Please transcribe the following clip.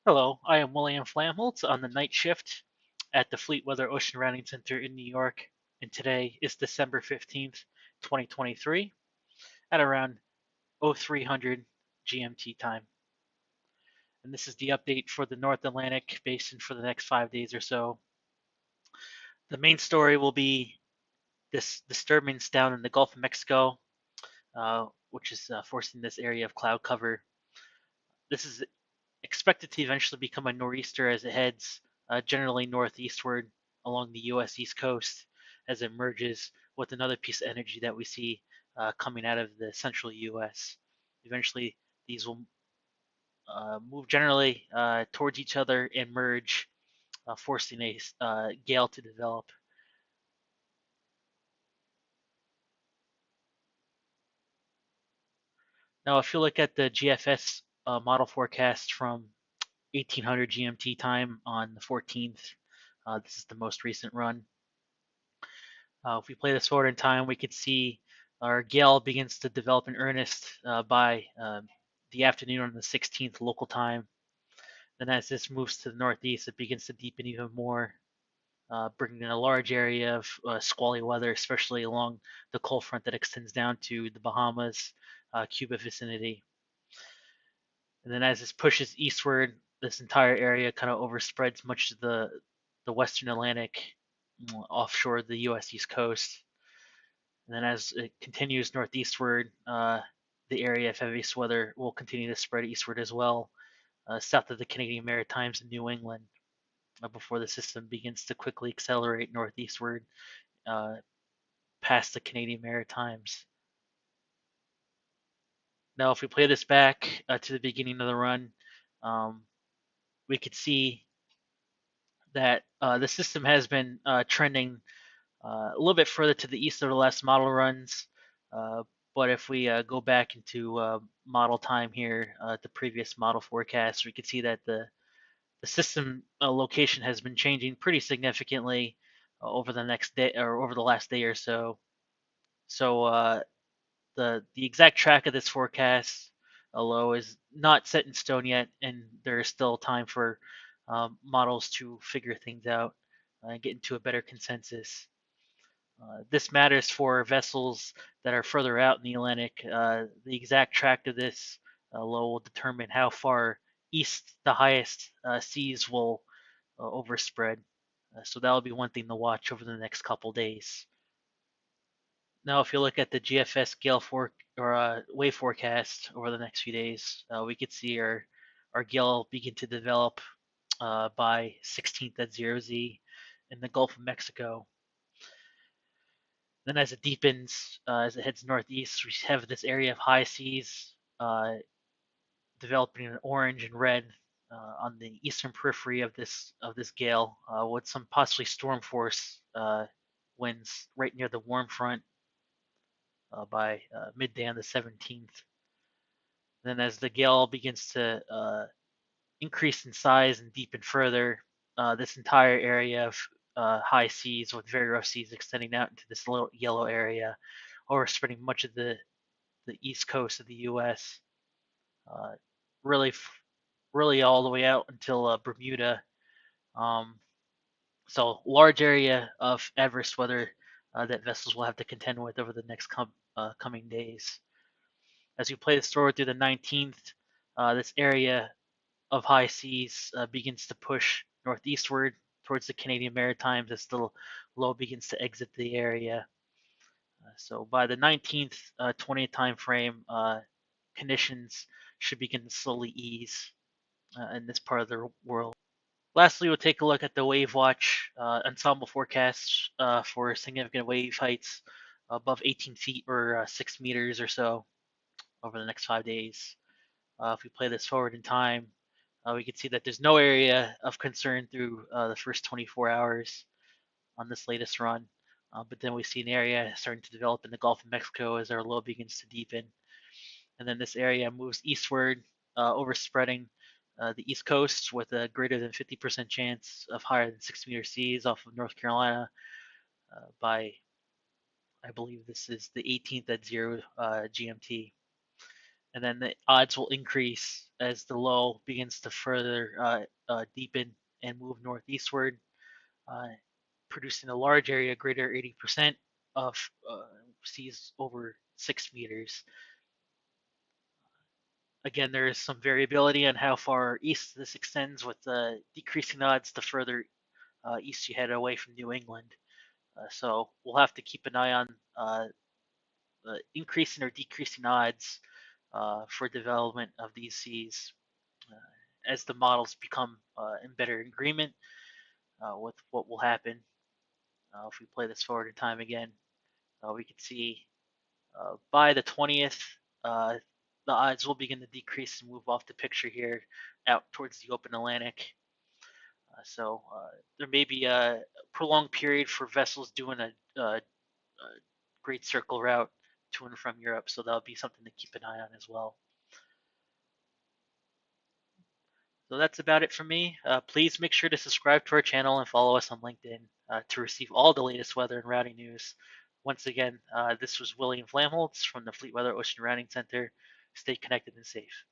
Hello, I am William Flamholtz on the night shift at the Fleetweather Ocean Routing Center in New York, and today is December 15th, 2023, at around 0300 GMT time. And this is the update for the North Atlantic basin for the next 5 days or so. The main story will be this disturbance down in the Gulf of Mexico, which is forcing this area of cloud cover. This is expected to eventually become a nor'easter as it heads generally northeastward along the U.S. East Coast as it merges with another piece of energy that we see coming out of the central U.S. Eventually, these will move generally towards each other and merge, forcing a gale to develop. Now, if you look at the GFS model forecast from 1800 GMT time on the 14th, this is the most recent run. If we play this forward in time, we could see our gale begins to develop in earnest by the afternoon on the 16th local time. Then, as this moves to the northeast, it begins to deepen even more, bringing in a large area of squally weather, especially along the cold front that extends down to the Bahamas, Cuba vicinity. And then, as this pushes eastward, this entire area kind of overspreads much of the western Atlantic offshore the U.S. East Coast. And then as it continues northeastward, the area of heaviest weather will continue to spread eastward as well, south of the Canadian Maritimes and New England, before the system begins to quickly accelerate northeastward uh, past the Canadian Maritimes. Now, if we play this back to the beginning of the run, um, we could see that the system has been trending a little bit further to the east of the last model runs. Uh, but if we go back into model time here, the previous model forecast, we can see that the system location has been changing pretty significantly over the next day or over the last day or so. So the exact track of this forecast, although is not set in stone yet, and there is still time for models to figure things out and get into a better consensus. This matters for vessels that are further out in the Atlantic. The exact track of this low will determine how far east the highest seas will overspread. So that'll be one thing to watch over the next couple days. Now, if you look at the GFS gale or wave forecast over the next few days, we could see our gale begin to develop by 16th at 0Z in the Gulf of Mexico. Then, as it deepens, as it heads northeast, we have this area of high seas developing in orange and red on the eastern periphery of this gale, with some possibly storm force winds right near the warm front by midday on the 17th. Then, as the gale begins to increase in size and deepen further, this entire area of high seas with very rough seas extending out into this little yellow area, overspreading much of the east coast of the U.S. Uh, really, really all the way out until Bermuda. Um, so large area of adverse weather that vessels will have to contend with over the next coming days. As we play the story through the 19th, this area of high seas begins to push northeastward towards the Canadian Maritimes as the low begins to exit the area. So by the 19th, 20th time frame, conditions should begin to slowly ease in this part of the world. Lastly, we'll take a look at the wave watch ensemble forecasts for significant wave heights above 18 feet or 6 meters or so over the next 5 days. If we play this forward in time, we can see that there's no area of concern through the first 24 hours on this latest run. But then we see an area starting to develop in the Gulf of Mexico as our low begins to deepen. And then this area moves eastward, overspreading the East Coast with a greater than 50% chance of higher than 6 meter seas off of North Carolina by, I believe this is the 18th at 0 GMT. and then the odds will increase as the low begins to further deepen and move northeastward, uh, producing a large area greater 80% of seas over 6 meters. Again, there is some variability on how far east this extends, with decreasing odds the further east you head away from New England. So we'll have to keep an eye on increasing or decreasing odds for development of these seas as the models become in better agreement with what will happen. If we play this forward in time again, we can see by the 20th, the odds will begin to decrease and move off the picture here out towards the open Atlantic. So there may be a prolonged period for vessels doing a Great Circle route to and from Europe, so that'll be something to keep an eye on as well. So that's about it for me. Please make sure to subscribe to our channel and follow us on LinkedIn to receive all the latest weather and routing news. Once again, this was William Flamholtz from the Fleetweather Ocean Routing Center. Stay connected and safe.